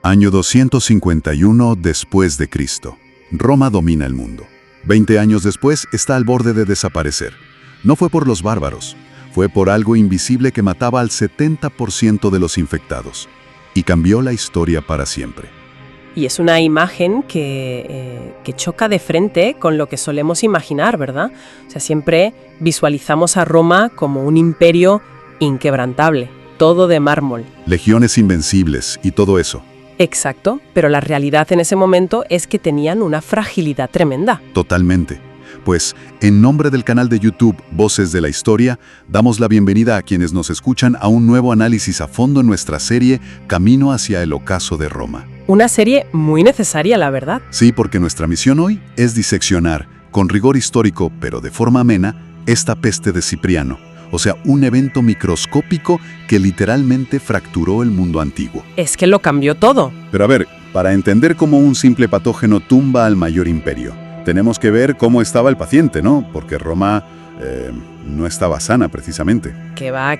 Año 251 después de Cristo. Roma domina el mundo. 20 años después está al borde de desaparecer. No fue por los bárbaros, fue por algo invisible que mataba al 70% de los infectados. Y cambió la historia para siempre. Y es una imagen que choca de frente con lo que solemos imaginar, ¿verdad? O sea, siempre visualizamos a Roma como un imperio inquebrantable, todo de mármol. Legiones invencibles y todo eso. Exacto, pero la realidad en ese momento es que tenían una fragilidad tremenda. Totalmente. Pues, en nombre del canal de YouTube Voces de la Historia, damos la bienvenida a quienes nos escuchan a un nuevo análisis a fondo en nuestra serie Camino hacia el Ocaso de Roma. Una serie muy necesaria, la verdad. Sí, porque nuestra misión hoy es diseccionar, con rigor histórico, pero de forma amena, esta peste de Cipriano. O sea, un evento microscópico que literalmente fracturó el mundo antiguo. Es que lo cambió todo. Pero a ver, para entender cómo un simple patógeno tumba al mayor imperio, tenemos que ver cómo estaba el paciente, ¿no? Porque Roma no estaba sana, precisamente. Que va.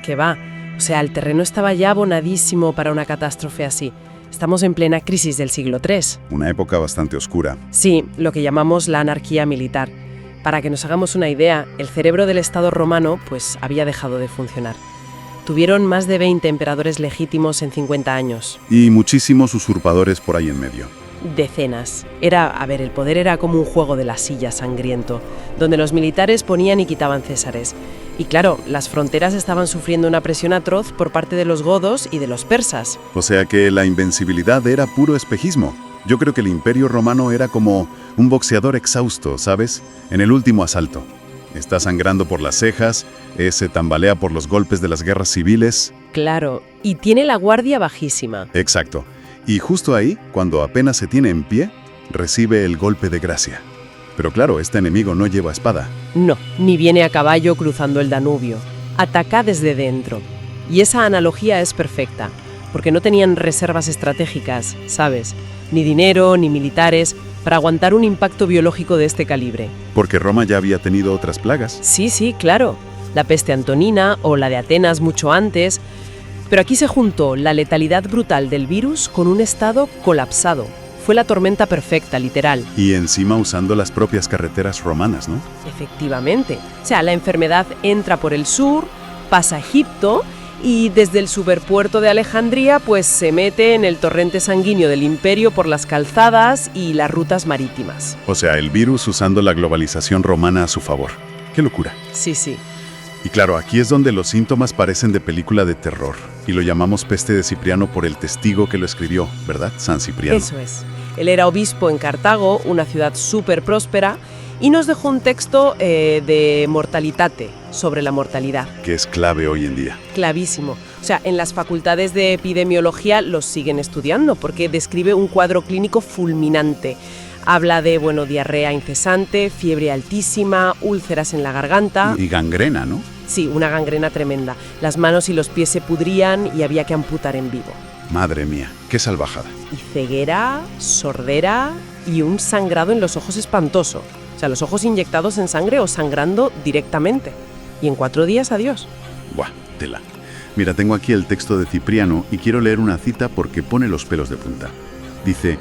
O sea, el terreno estaba ya abonadísimo para una catástrofe así. Estamos en plena crisis del siglo III. Una época bastante oscura. Sí, lo que llamamos la anarquía militar. Para que nos hagamos una idea, el cerebro del Estado romano pues había dejado de funcionar. Tuvieron más de 20 emperadores legítimos en 50 años. Y muchísimos usurpadores por ahí en medio. Decenas. El poder era como un juego de la silla sangriento, donde los militares ponían y quitaban césares. Y claro, las fronteras estaban sufriendo una presión atroz por parte de los godos y de los persas. O sea que la invencibilidad era puro espejismo. Yo creo que el Imperio Romano era como un boxeador exhausto, ¿sabes? En el último asalto. Está sangrando por las cejas, se tambalea por los golpes de las guerras civiles. Claro, y tiene la guardia bajísima. Exacto. Y justo ahí, cuando apenas se tiene en pie, recibe el golpe de gracia. Pero claro, este enemigo no lleva espada. No, ni viene a caballo cruzando el Danubio. Ataca desde dentro. Y esa analogía es perfecta, porque no tenían reservas estratégicas, ¿sabes? Ni dinero, ni militares, para aguantar un impacto biológico de este calibre. Porque Roma ya había tenido otras plagas. Sí, claro. La peste antonina o la de Atenas mucho antes. Pero aquí se juntó la letalidad brutal del virus con un estado colapsado. Fue la tormenta perfecta, literal. Y encima usando las propias carreteras romanas, ¿no? Efectivamente. O sea, la enfermedad entra por el sur, pasa a Egipto y desde el superpuerto de Alejandría pues se mete en el torrente sanguíneo del imperio por las calzadas y las rutas marítimas. O sea, el virus usando la globalización romana a su favor. ¡Qué locura! Sí. Y claro, aquí es donde los síntomas parecen de película de terror. Y lo llamamos peste de Cipriano por el testigo que lo escribió, ¿verdad? San Cipriano. Eso es. Él era obispo en Cartago, una ciudad súper próspera, y nos dejó un texto de mortalitate, sobre la mortalidad. Que es clave hoy en día. Clavísimo. O sea, en las facultades de epidemiología los siguen estudiando porque describe un cuadro clínico fulminante. Habla de, diarrea incesante, fiebre altísima, úlceras en la garganta. Y gangrena, ¿no? Sí, una gangrena tremenda. Las manos y los pies se pudrían y había que amputar en vivo. Madre mía, qué salvajada. Y ceguera, sordera y un sangrado en los ojos espantoso. O sea, los ojos inyectados en sangre o sangrando directamente. Y en 4 días, adiós. Buah, tela. Mira, tengo aquí el texto de Cipriano y quiero leer una cita porque pone los pelos de punta. Dice: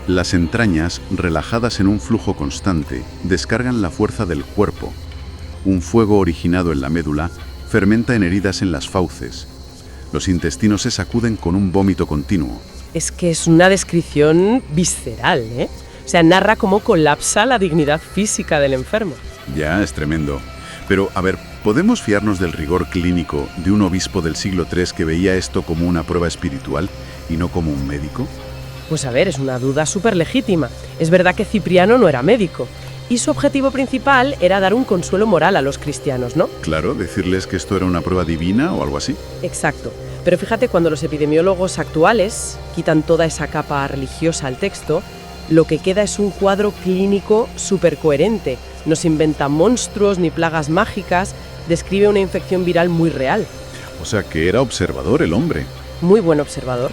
las entrañas, relajadas en un flujo constante, descargan la fuerza del cuerpo. Un fuego originado en la médula fermenta en heridas en las fauces. Los intestinos se sacuden con un vómito continuo. Es que es una descripción visceral, ¿eh? O sea, narra cómo colapsa la dignidad física del enfermo. Ya, es tremendo. Pero, a ver, ¿podemos fiarnos del rigor clínico de un obispo del siglo III que veía esto como una prueba espiritual y no como un médico? Pues a ver, es una duda súper legítima. Es verdad que Cipriano no era médico. Y su objetivo principal era dar un consuelo moral a los cristianos, ¿no? Claro, decirles que esto era una prueba divina o algo así. Exacto. Pero fíjate, cuando los epidemiólogos actuales quitan toda esa capa religiosa al texto, lo que queda es un cuadro clínico súper coherente. No se inventa monstruos ni plagas mágicas, describe una infección viral muy real. O sea, que era observador el hombre. Muy buen observador.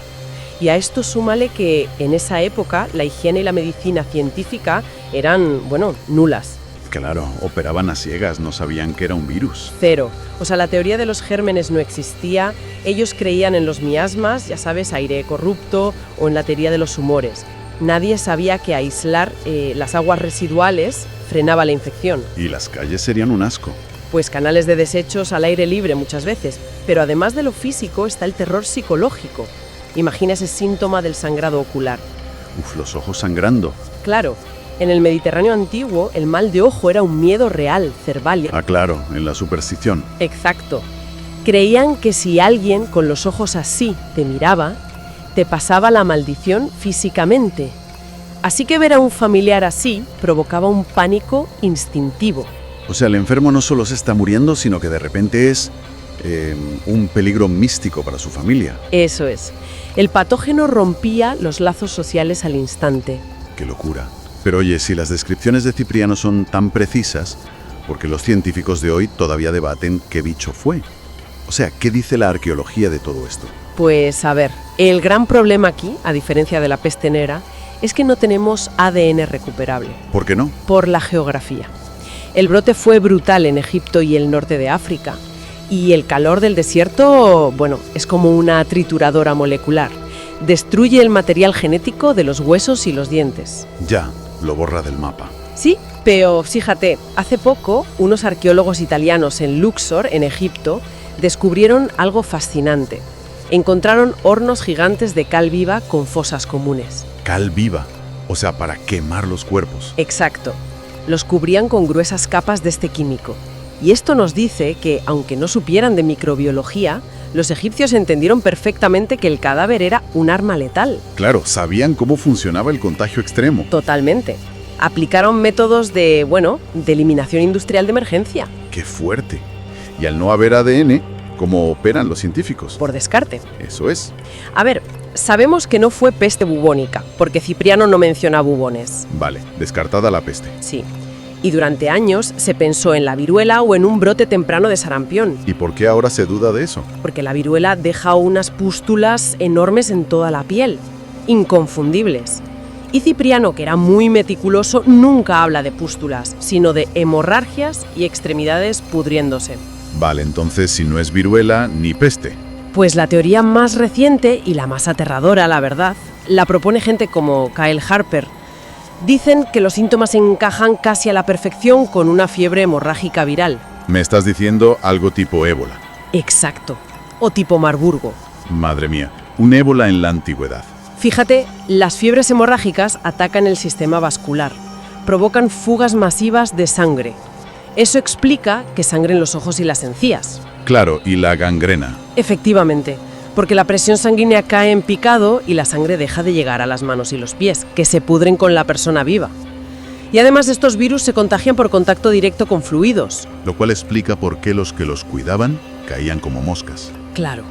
Y a esto súmale que en esa época la higiene y la medicina científica eran, nulas. Claro, operaban a ciegas, no sabían que era un virus. Cero. O sea, la teoría de los gérmenes no existía, ellos creían en los miasmas, ya sabes, aire corrupto, o en la teoría de los humores. Nadie sabía que aislar las aguas residuales frenaba la infección. Y las calles serían un asco. Pues canales de desechos al aire libre muchas veces. Pero además de lo físico está el terror psicológico. Imagina ese síntoma del sangrado ocular. Uf, los ojos sangrando. Claro, en el Mediterráneo antiguo el mal de ojo era un miedo real, cerval. Ah, claro, en la superstición. Exacto. Creían que si alguien con los ojos así te miraba, te pasaba la maldición físicamente. Así que ver a un familiar así provocaba un pánico instintivo. O sea, el enfermo no solo se está muriendo, sino que de repente es un peligro místico para su familia. Eso es. El patógeno rompía los lazos sociales al instante. ¡Qué locura! Pero oye, si las descripciones de Cipriano son tan precisas, ¿por qué los científicos de hoy todavía debaten qué bicho fue? O sea, ¿qué dice la arqueología de todo esto? Pues a ver, el gran problema aquí, a diferencia de la peste negra, es que no tenemos ADN recuperable. ¿Por qué no? Por la geografía. El brote fue brutal en Egipto y el norte de África. Y el calor del desierto, bueno, es como una trituradora molecular. Destruye el material genético de los huesos y los dientes. Ya, lo borra del mapa. Sí, pero fíjate, hace poco unos arqueólogos italianos en Luxor, en Egipto, descubrieron algo fascinante. Encontraron hornos gigantes de cal viva con fosas comunes. Cal viva, o sea, para quemar los cuerpos. Exacto. Los cubrían con gruesas capas de este químico. Y esto nos dice que, aunque no supieran de microbiología, los egipcios entendieron perfectamente que el cadáver era un arma letal. Claro, sabían cómo funcionaba el contagio extremo. Totalmente. Aplicaron métodos de eliminación industrial de emergencia. ¡Qué fuerte! Y al no haber ADN, ¿cómo operan los científicos? Por descarte. Eso es. A ver, sabemos que no fue peste bubónica, porque Cipriano no menciona bubones. Vale, descartada la peste. Sí. Y durante años se pensó en la viruela o en un brote temprano de sarampión. ¿Y por qué ahora se duda de eso? Porque la viruela deja unas pústulas enormes en toda la piel, inconfundibles. Y Cipriano, que era muy meticuloso, nunca habla de pústulas, sino de hemorragias y extremidades pudriéndose. Vale, entonces si no es viruela ni peste. Pues la teoría más reciente y la más aterradora, la verdad, la propone gente como Kyle Harper. Dicen que los síntomas encajan casi a la perfección con una fiebre hemorrágica viral. Me estás diciendo algo tipo ébola. Exacto. O tipo Marburgo. Madre mía, un ébola en la antigüedad. Fíjate, las fiebres hemorrágicas atacan el sistema vascular. Provocan fugas masivas de sangre. Eso explica que sangren los ojos y las encías. Claro, y la gangrena. Efectivamente, porque la presión sanguínea cae en picado y la sangre deja de llegar a las manos y los pies, que se pudren con la persona viva. Y además estos virus se contagian por contacto directo con fluidos. Lo cual explica por qué los que los cuidaban caían como moscas. Claro,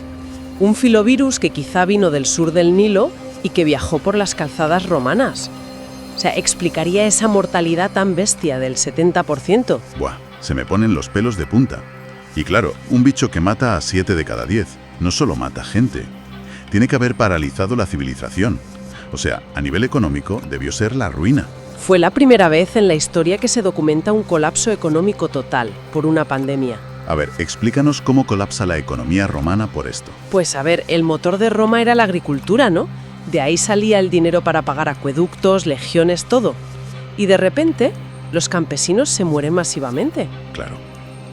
un filovirus que quizá vino del sur del Nilo y que viajó por las calzadas romanas. O sea, explicaría esa mortalidad tan bestia del 70%. Buah, se me ponen los pelos de punta. Y claro, un bicho que mata a 7 de cada 10 no solo mata gente. Tiene que haber paralizado la civilización. O sea, a nivel económico debió ser la ruina. Fue la primera vez en la historia que se documenta un colapso económico total por una pandemia. A ver, explícanos cómo colapsa la economía romana por esto. Pues a ver, el motor de Roma era la agricultura, ¿no? De ahí salía el dinero para pagar acueductos, legiones, todo. Y de repente, los campesinos se mueren masivamente. Claro,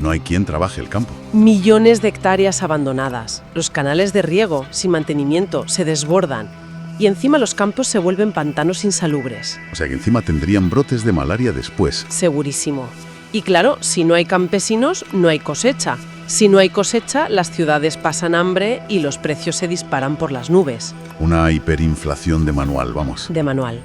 no hay quien trabaje el campo. Millones de hectáreas abandonadas. Los canales de riego, sin mantenimiento, se desbordan. Y encima los campos se vuelven pantanos insalubres. O sea que encima tendrían brotes de malaria después. Segurísimo. Y claro, si no hay campesinos, no hay cosecha. Si no hay cosecha, las ciudades pasan hambre y los precios se disparan por las nubes. Una hiperinflación de manual, vamos. De manual.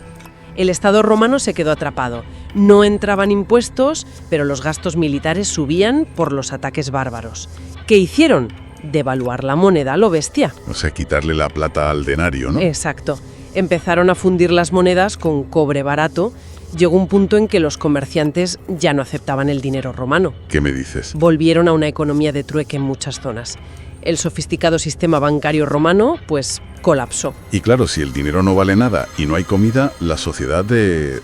El Estado romano se quedó atrapado. No entraban impuestos, pero los gastos militares subían por los ataques bárbaros. ¿Qué hicieron? Devaluar la moneda a lo bestia. O sea, quitarle la plata al denario, ¿no? Exacto. Empezaron a fundir las monedas con cobre barato. Llegó un punto en que los comerciantes ya no aceptaban el dinero romano. ¿Qué me dices? Volvieron a una economía de trueque en muchas zonas. El sofisticado sistema bancario romano, pues, colapsó. Y claro, si el dinero no vale nada y no hay comida, la sociedad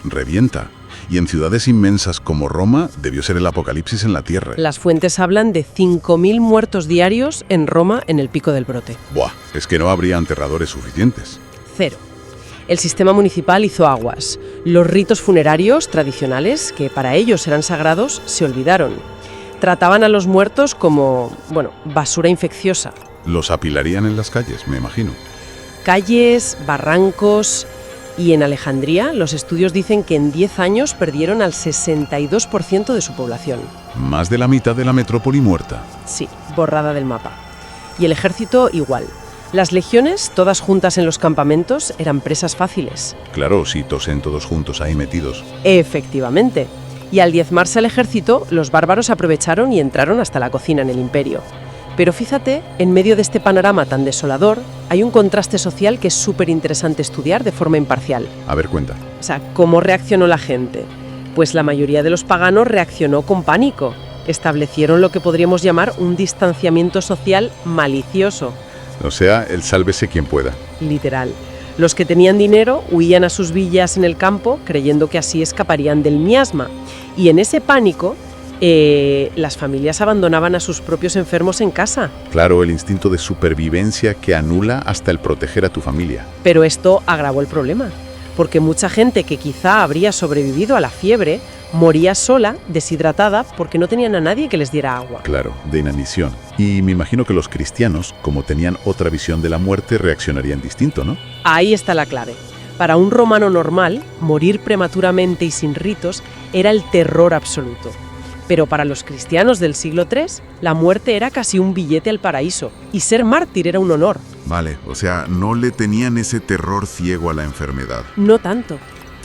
revienta. Y en ciudades inmensas como Roma debió ser el apocalipsis en la tierra. Las fuentes hablan de 5.000 muertos diarios en Roma en el pico del brote. Buah, es que no habría enterradores suficientes. Cero. El sistema municipal hizo aguas. Los ritos funerarios tradicionales, que para ellos eran sagrados, se olvidaron. Trataban a los muertos como, basura infecciosa. Los apilarían en las calles, me imagino. Calles, barrancos. Y en Alejandría, los estudios dicen que en 10 años perdieron al 62% de su población. Más de la mitad de la metrópoli muerta. Sí, borrada del mapa. Y el ejército igual. Las legiones, todas juntas en los campamentos, eran presas fáciles. Claro, si tosen todos juntos ahí metidos. Efectivamente. Y al diezmarse el ejército, los bárbaros aprovecharon y entraron hasta la cocina en el imperio. Pero fíjate, en medio de este panorama tan desolador, hay un contraste social que es súper interesante estudiar de forma imparcial. A ver, cuenta. O sea, ¿cómo reaccionó la gente? Pues la mayoría de los paganos reaccionó con pánico. Establecieron lo que podríamos llamar un distanciamiento social malicioso. O sea, el sálvese quien pueda. Literal. Los que tenían dinero huían a sus villas en el campo creyendo que así escaparían del miasma. Y en ese pánico, las familias abandonaban a sus propios enfermos en casa. Claro, el instinto de supervivencia que anula hasta el proteger a tu familia. Pero esto agravó el problema, porque mucha gente que quizá habría sobrevivido a la fiebre moría sola, deshidratada, porque no tenían a nadie que les diera agua. Claro, de inanición. Y me imagino que los cristianos, como tenían otra visión de la muerte, reaccionarían distinto, ¿no? Ahí está la clave. Para un romano normal, morir prematuramente y sin ritos era el terror absoluto. Pero para los cristianos del siglo III, la muerte era casi un billete al paraíso, y ser mártir era un honor. Vale, o sea, no le tenían ese terror ciego a la enfermedad. No tanto.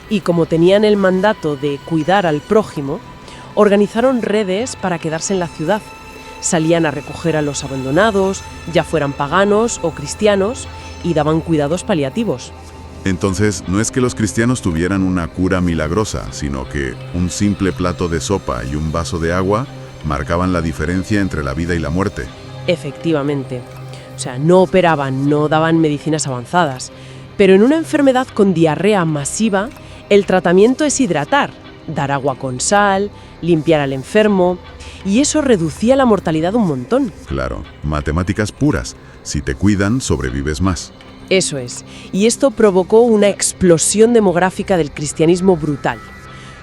Y como tenían el mandato de cuidar al prójimo, organizaron redes para quedarse en la ciudad. Salían a recoger a los abandonados, ya fueran paganos o cristianos, y daban cuidados paliativos. Entonces, no es que los cristianos tuvieran una cura milagrosa, sino que un simple plato de sopa y un vaso de agua marcaban la diferencia entre la vida y la muerte. Efectivamente. O sea, no operaban, no daban medicinas avanzadas. Pero en una enfermedad con diarrea masiva, el tratamiento es hidratar, dar agua con sal, limpiar al enfermo, y eso reducía la mortalidad un montón. Claro, matemáticas puras. Si te cuidan, sobrevives más. Eso es. Y esto provocó una explosión demográfica del cristianismo brutal.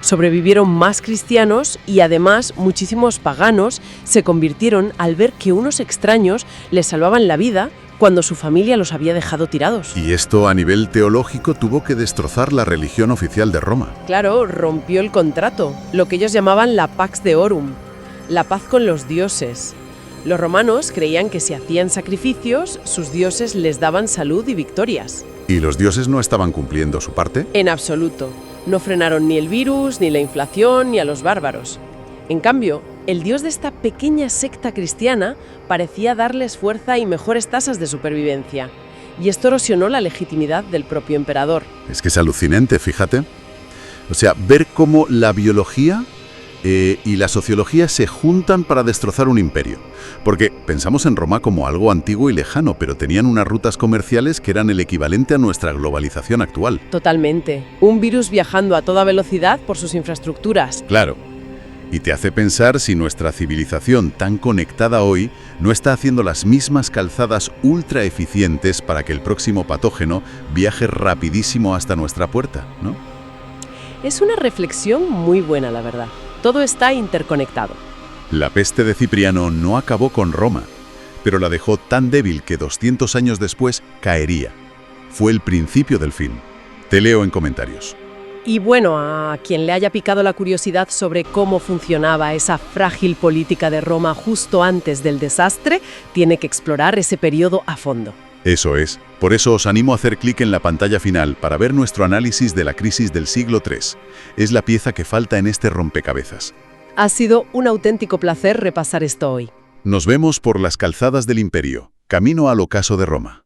Sobrevivieron más cristianos y además muchísimos paganos se convirtieron al ver que unos extraños les salvaban la vida cuando su familia los había dejado tirados. Y esto a nivel teológico tuvo que destrozar la religión oficial de Roma. Claro, rompió el contrato, lo que ellos llamaban la Pax Deorum, la paz con los dioses. Los romanos creían que si hacían sacrificios, sus dioses les daban salud y victorias. ¿Y los dioses no estaban cumpliendo su parte? En absoluto. No frenaron ni el virus, ni la inflación, ni a los bárbaros. En cambio, el dios de esta pequeña secta cristiana parecía darles fuerza y mejores tasas de supervivencia. Y esto erosionó la legitimidad del propio emperador. Es que es alucinante, fíjate. O sea, ver cómo la biología y la sociología se juntan para destrozar un imperio. Porque pensamos en Roma como algo antiguo y lejano, pero tenían unas rutas comerciales que eran el equivalente a nuestra globalización actual. Totalmente. Un virus viajando a toda velocidad por sus infraestructuras. Claro. Y te hace pensar si nuestra civilización tan conectada hoy no está haciendo las mismas calzadas ultra eficientes para que el próximo patógeno viaje rapidísimo hasta nuestra puerta, ¿no? Es una reflexión muy buena, la verdad. Todo está interconectado. La peste de Cipriano no acabó con Roma, pero la dejó tan débil que 200 años después caería. Fue el principio del fin. Te leo en comentarios. Y bueno, a quien le haya picado la curiosidad sobre cómo funcionaba esa frágil política de Roma justo antes del desastre, tiene que explorar ese periodo a fondo. Eso es. Por eso os animo a hacer clic en la pantalla final para ver nuestro análisis de la crisis del siglo III. Es la pieza que falta en este rompecabezas. Ha sido un auténtico placer repasar esto hoy. Nos vemos por las calzadas del imperio, camino al ocaso de Roma.